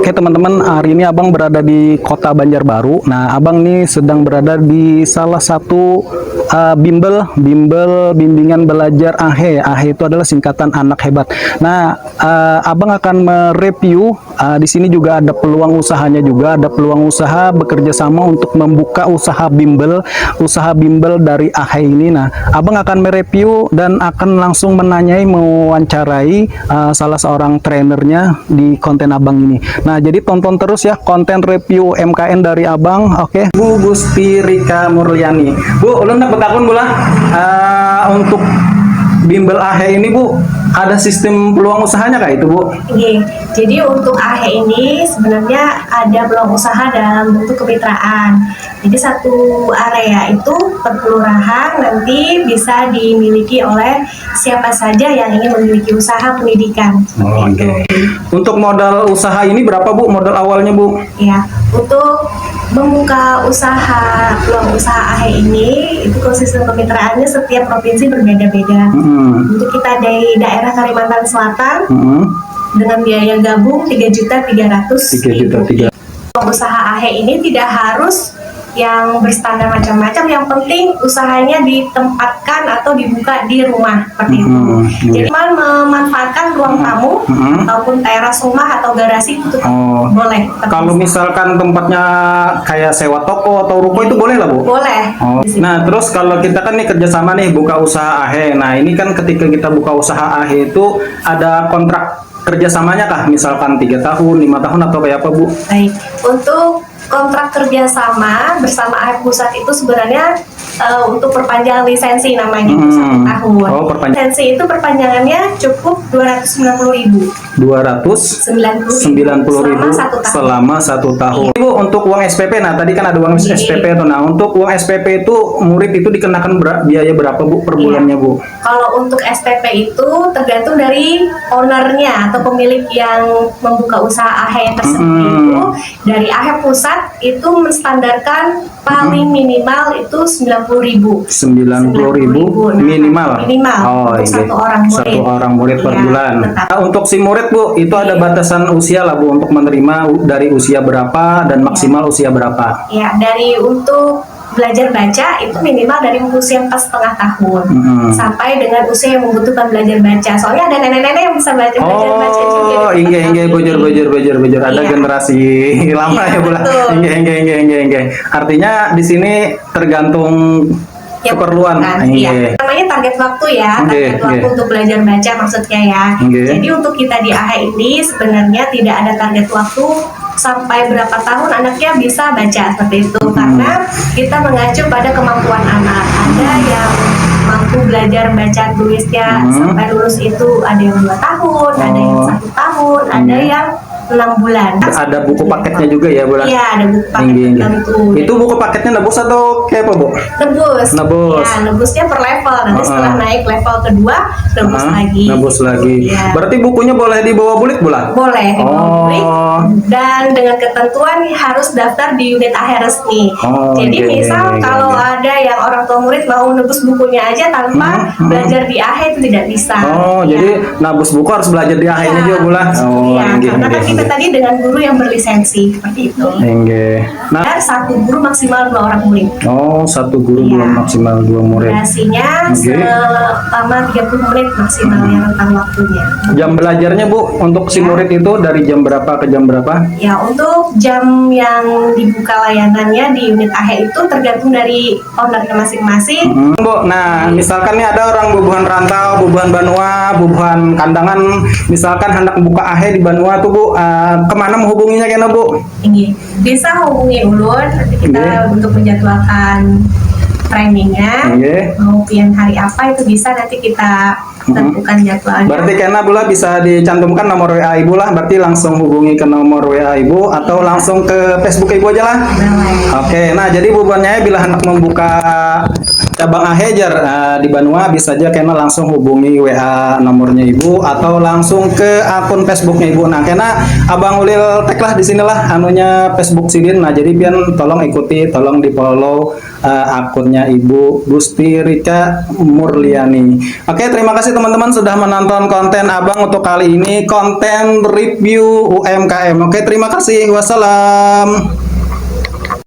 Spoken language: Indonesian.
Oke teman-teman, hari ini abang berada di kota Banjarbaru. Nah, abang nih sedang berada di salah satu bimbingan belajar AHE. AHE itu adalah singkatan anak hebat. Nah, abang akan mereview. Di sini juga ada peluang usahanya juga, ada peluang usaha bekerja sama untuk membuka usaha bimbel dari AHE ini. Nah, abang akan mereview dan akan langsung mewawancarai salah seorang trainernya di konten abang ini. Nah, jadi tonton terus ya konten review MKN dari abang. Oke, Bu Gusti Rika Murliani. Bu, ulun nak bertakun bola untuk bimbel AHE ini, Bu, ada sistem peluang usahanya kah itu, Bu? Oke, jadi untuk AHE ini sebenarnya ada peluang usaha dalam bentuk kemitraan. Jadi satu area itu per kelurahan nanti bisa dimiliki oleh siapa saja yang ingin memiliki usaha pendidikan. Oke. Untuk modal usaha ini berapa, Bu? Modal awalnya, Bu? Ya, untuk membuka usaha peluang usaha AHE ini itu sistem kemitraannya setiap provinsi berbeda-beda. Untuk kita dari daerah Kalimantan Selatan dengan biaya gabung 3.300.000. Usaha AHE ini tidak harus yang berstandar macam-macam, yang penting usahanya ditempatkan atau dibuka di rumah seperti itu. Jadi memanfaatkan ruang tamu ataupun teras rumah atau garasi itu boleh. Kalau misalkan tempatnya kayak sewa toko atau ruko itu boleh lah, Bu? Boleh. Nah, terus kalau kita kan nih kerjasama nih buka usaha AHE. Nah, ini kan ketika kita buka usaha AHE itu ada kontrak kerjasamanya kah? Misalkan 3 tahun, 5 tahun atau kayak apa, Bu? Baik, untuk kontrak kerjasama bersama AHE Pusat itu sebenarnya untuk perpanjangan lisensi namanya itu 1 tahun. Lisensi itu perpanjangannya cukup 290.000. 290.000 selama 1 tahun. Bu, untuk uang SPP, nah tadi kan ada uang SPP tuh. Nah, untuk uang SPP itu murid itu dikenakan biaya berapa, Bu, per bulannya, Bu? Kalau untuk SPP itu tergantung dari ownernya atau pemilik yang membuka usaha AHE tersebut itu. Dari AHE Pusat itu menstandarkan paling minimal itu 90.000. 90.000 minimal. Untuk satu orang murid. Satu orang murid per bulan. Nah, untuk si murid, Bu, itu ada batasan usia lah, Bu, untuk menerima dari usia berapa dan maksimal usia berapa? Ya, dari untuk belajar baca itu minimal dari usia 4,5 tahun sampai dengan usia yang membutuhkan belajar baca. Soalnya ada nenek-nenek yang bisa belajar baca juga. Inge belajar. Ada generasi lama ya, Bu. Inge. Artinya di sini tergantung keperluan. Namanya target waktu ya, target waktu untuk belajar baca maksudnya ya. Jadi untuk kita di AHE ini sebenarnya tidak ada target waktu sampai berapa tahun anaknya bisa baca seperti itu, karena kita mengacu pada kemampuan anak. Ada yang mampu belajar baca tulisnya sampai lulus itu ada yang 2 tahun, ada yang 1 tahun, ada yang 6 bulan. Ada buku paketnya juga ya, Bu? Iya, ada buku paket tertentu. Itu buku paketnya nebus atau kayak apa, Bu? Nebus. Ya, nebusnya per level. Nanti setelah naik level kedua, nebus lagi. Nebus lagi. Ya. Berarti bukunya boleh dibawa bulik, Bu? Boleh dibawa bulik. Dan dengan ketentuan harus daftar di unit AHE resmi. Jadi misal kalau ada yang orang tua murid mau nebus bukunya aja tanpa belajar di AHE itu tidak bisa. Jadi nebus buku harus belajar di AHE-nya juga, Bu? Karena kan kita tadi dengan guru yang berlisensi seperti itu. Nah, dan 1 guru maksimal 2 orang murid. 1 guru maksimal 2 murid. Durasinya selama 30 menit maksimal yang rentang waktunya. Jam belajarnya, Bu, untuk si murid itu dari jam berapa ke jam berapa? Ya, untuk jam yang dibuka layanannya di unit AHE itu tergantung dari ownernya masing-masing. Bu, nah misalkan nih ada orang bubuhan rantau, bubuhan Banua, bubuhan Kandangan, misalkan hendak buka AHE di Banua tuh, Bu, kemana menghubunginya kena, Bu? Bisa hubungi ulun, nanti kita untuk menjadwalkan trainingnya, mau pian hari apa itu bisa nanti kita tentukan jadwalnya. Berarti kena Bula bisa dicantumkan nomor WA Ibu lah, berarti langsung hubungi ke nomor WA Ibu atau langsung ke Facebook Ibu aja lah. Oke, nah jadi bubuhannya bila hendak membuka cabang Ahejar di Banua, bisa aja kena langsung hubungi WA nomornya Ibu atau langsung ke akun Facebooknya Ibu. Nah, kena Abang Ulil tag lah di sinilah anunya Facebook Sidin. Nah, jadi biar tolong ikuti, tolong di follow akunnya Ibu Gusti Rika Murliani. Oke, terima kasih teman-teman sudah menonton konten Abang untuk kali ini, konten review UMKM. Oke, terima kasih. Wassalam.